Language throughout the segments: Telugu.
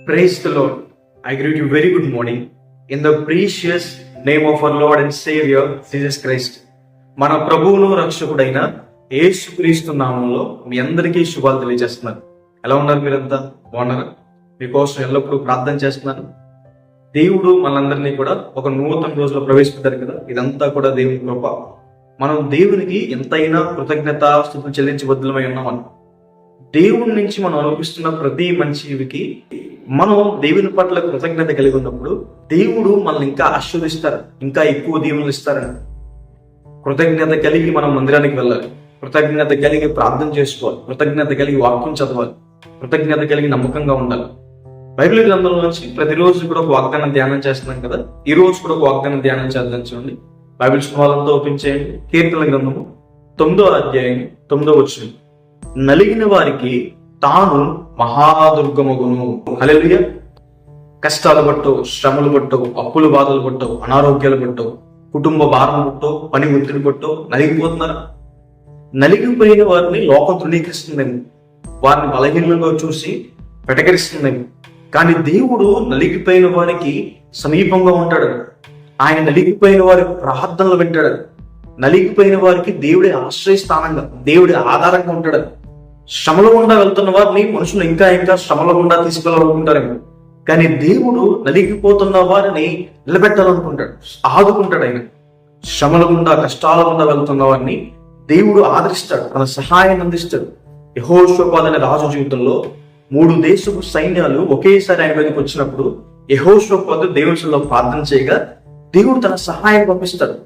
Praise the Lord. I greet you very good morning in the precious name of our Lord and Savior Jesus Christ. మన ప్రభువును రక్షకుడైన యేసుక్రీస్తు నామంలో మీ అందరికీ శుభాలు తెలియజేస్తున్నాను. ఎలా ఉన్నారు మీరంతా? బాగున్నారా? మీకోసం ఎల్లప్పుడూ ప్రార్థన చేస్తున్నాను. దేవుడు మనందరినీ కూడా ఒక నూతన రోజులో ప్రవేశపెట్టారు కదా, ఇదంతా కూడా దేవుని కృప. మనం దేవునికి ఎంతైనా కృతజ్ఞత స్తుతులు చెల్లించబద్దులమై ఉన్నామని. దేవుని నుంచి మనం అనుభవిస్తున్న ప్రతి మంచికి మనం దేవుని పట్ల కృతజ్ఞత కలిగి ఉన్నప్పుడు దేవుడు మనల్ని ఇంకా ఆశీర్వదిస్తారు, ఇంకా ఎక్కువ దీవెనలు ఇస్తారని. కృతజ్ఞత కలిగి మనం మందిరానికి వెళ్ళాలి, కృతజ్ఞత కలిగి ప్రార్థన చేసుకోవాలి, కృతజ్ఞత కలిగి వాక్యం చదవాలి, కృతజ్ఞత కలిగి నమ్మకంగా ఉండాలి. బైబిల్ గ్రంథంలో నుంచి ప్రతిరోజు కూడా ఒక వాగ్దానం ధ్యానం చేస్తున్నాం కదా, ఈ రోజు కూడా ఒక వాగ్దానం ధ్యానం చేద్దాం. చూడండి, బైబిల్ స్మరణంతో ఓపెన్ చేయండి. కీర్తన గ్రంథము 9వ అధ్యాయం 9వ వచనం. నలిగిన వారికి తాను మహాదుర్గమగును. హల్లెలూయా. కష్టాలు పట్టవు, శ్రమలు పట్టవు, అప్పులు బాధలు పట్టవు, అనారోగ్యాలు పట్టవు, కుటుంబ భారం పట్టవు, పని ఒత్తిడి పట్టవు. నలిగిపోతున్నారా? నలిగిపోయిన వారిని లోకం తృణీకరిస్తుందేమో, వారిని బలహీనంగా చూసి వెటకరిస్తుందేమో. కానీ దేవుడు నలిగిపోయిన వారికి సమీపంగా ఉంటాడు. ఆయన నలిగిపోయిన వారి ప్రార్థనలు వింటాడు. నలిగిపోయిన వారికి దేవుడి ఆశ్రయస్థానంగా, దేవుడి ఆధారంగా ఉంటాడు. శ్రమల గుండా వెళ్తున్న వారిని మనుషులు ఇంకా ఇంకా శ్రమల గుండా తీసుకెళ్ళాలనుకుంటారేమో, కానీ దేవుడు నలిగిపోతున్న వారిని నిలబెట్టాలనుకుంటాడు, ఆదుకుంటాడు. ఆయన శ్రమల గుండా, కష్టాల గుండా వెళ్తున్న వారిని దేవుడు ఆదరిస్తాడు, తన సహాయాన్ని అందిస్తాడు. యెహోషాపాతు అనే రాజు జీవితంలో 3 దేశపు సైన్యాలు ఒకేసారి ఆయన మీదకి వచ్చినప్పుడు యెహోషాపాతు దేవునిలో ప్రార్థన చేయగా దేవుడు తన సహాయం పంపిస్తాడు.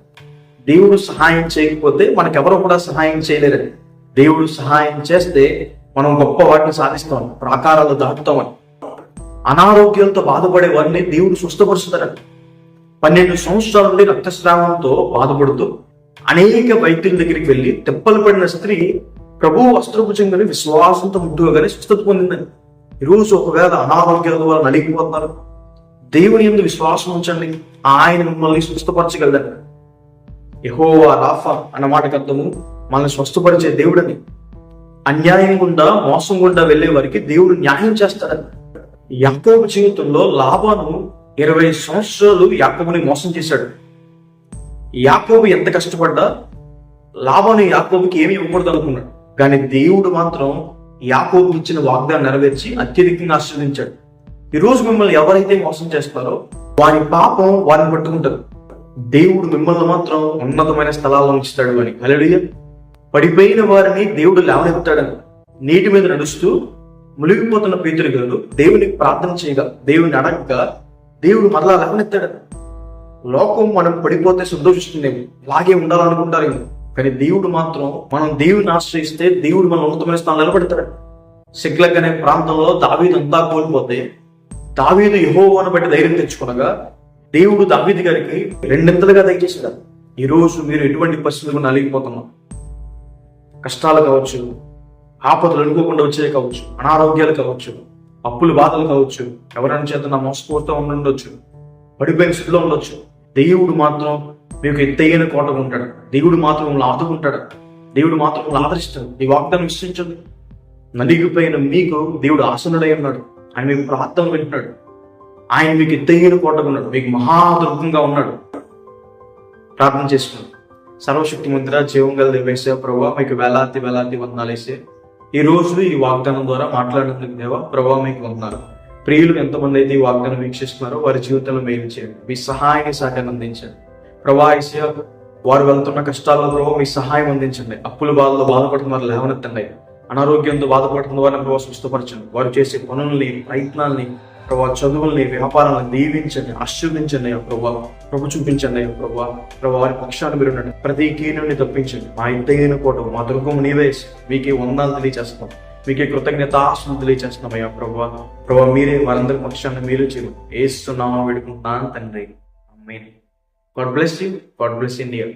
దేవుడు సహాయం చేయకపోతే మనకెవరో కూడా సహాయం చేయలేరని. దేవుడు సహాయం చేస్తే మనం గొప్ప వాటిని సాధిస్తాం, ప్రాకారాలు దాటుతామని. అనారోగ్యాలతో బాధపడే వారిని దేవుడు స్వస్థపరుస్తారని. 12 సంవత్సరాల నుండి రక్తస్రావంతో బాధపడుతూ అనేక వైద్యుల దగ్గరికి వెళ్ళి తెప్పలు పడిన స్త్రీ ప్రభువు వస్త్రభుజంగానే విశ్వాసంతో ముట్టుకోగానే స్వస్థత పొందిందని. ఈరోజు ఒకవేళ అనారోగ్యాల ద్వారా నలిగిపోతున్నారు, దేవుని యందు విశ్వాసం ఉంచండి, ఆయన మిమ్మల్ని స్వస్థపరచగలదని. యెహోవా రాఫా అన్న మాటకు అర్థము మనల్ని స్వస్థపరిచే దేవుడని. అన్యాయం గుండా, మోసం గుండా వెళ్లే వారికి దేవుడు న్యాయం చేస్తాడని. యాకోబు జీవితంలో లాబాను 20 సంవత్సరాలు యాకోబుని మోసం చేశాడు. యాకోబు ఎంత కష్టపడ్డా లాబాను యాకోబుకి ఏమి ఇవ్వకూడదు అనుకున్నాడు, కానీ దేవుడు మాత్రం యాకోబు ఇచ్చిన వాగ్దానం నెరవేర్చి అత్యధికంగా ఆశీర్వదించాడు. ఈరోజు మిమ్మల్ని ఎవరైతే మోసం చేస్తారో వారి పాపం వారిని పట్టుకుంటారు, దేవుడు మిమ్మల్ని మాత్రం ఉన్నతమైన స్థలాల్లో ఉంచుతాడు అని. హల్లెలూయా. పడిపోయిన వారిని దేవుడు లేవనెత్తాడని. నీటి మీద నడుస్తూ మునిగిపోతున్న పేతురు గారు దేవునికి ప్రార్థన చేయగా, దేవుని అడగగా దేవుడు మరలా లేవనెత్తాడని. లోకం మనం పడిపోతే సంతోషిస్తుందేమో, అలాగే ఉండాలనుకుంటారేమో, కానీ దేవుడు మాత్రం మనం దేవుని ఆశ్రయిస్తే దేవుడు మన ఉన్నతమైన స్థానం నిలబెడతాడు. సిక్లగ్ అనే ప్రాంతంలో దావీదు అంతా కోల్పోతే దావీదు యెహోవాను బట్టి ధైర్యం తెచ్చుకునగా దేవుడు దావీదు గారికి 2 దయచేసాడు. ఈరోజు మీరు ఎటువంటి పరిస్థితులు నలిగిపోతున్నాం, కష్టాలు కావచ్చు, ఆపదలు అనుకోకుండా వచ్చే కావచ్చు, అనారోగ్యాలు కావచ్చు, అప్పులు బాధలు కావచ్చు, ఎవరైనా చేత నా మోసపోతూ ఉండొచ్చు, పడిపోయిన స్థితిలో ఉండొచ్చు, దేవుడు మాత్రం మీకు ఎత్తైన కోటగా ఉంటాడు. దేవుడు మాత్రం మిమ్మల్ని ఆదుకుంటాడు, దేవుడు మాత్రం మిమ్మల్ని ఆదరిస్తాడు. ఈ వాగ్దానం విశ్వసించండి. నలిగిపోయిన మీకు దేవుడు ఆసనుడై ఉన్నాడు. ఆయన మీకు ప్రార్థన వింటున్నాడు. ఆయన మీకు ఎత్తైన కోటగా ఉన్నాడు, మీకు మహాదుర్గంగా ఉన్నాడు. ప్రార్థన చేసుకున్నాడు. సర్వశక్తి మంత్ర జీవం గల దేవేశ ప్రభావ మీకు వేలాది వందనాలేసే. ఈ రోజు ఈ వాగ్దానం ద్వారా మాట్లాడినందుకు దేవా ప్రభావ మీకు వందనాలు. ప్రియులు ఎంతమంది అయితే ఈ వాగ్దానం వీక్షిస్తున్నారో వారి జీవితంలో మేలు చేయండి, మీ సహాయాన్ని సహకారం అందించండి. ప్రభా ఏసయ్య, వారు వెళ్తున్న కష్టాల్లో ప్రభావ మీ సహాయం అందించండి. అప్పుల బాధలో బాధపడుతున్న వారు లేవనెత్తండి. అనారోగ్యంతో బాధపడుతున్న వారిని ప్రభావ స్వస్థపరచండి. వారు చేసే పనుల్ని, ప్రయత్నాల్ని, ప్రభావ చదువుల్ని, వ్యాపారాలను దీవించండి, ఆశీర్వదించండి. ప్రభు చూపించండి. ప్రభావ వారి పక్షాన్ని మీరు ఉండండి. ప్రతి కీడుని తప్పించండి. మా ఎత్తైన కోట, మా దుర్గము నీవే. మీకే వందనాలు తెలియజేస్తాం, మీకే కృతజ్ఞతాస్తుతులు తెలియజేస్తున్నాం. అయ్యా ప్రభావ మీరే వారందరి పక్షాన్ని మీరు చేరు ఏస్తున్నామా వేడుకుంటున్నాను తండ్రి. ఆమేన్. God bless you. God bless India.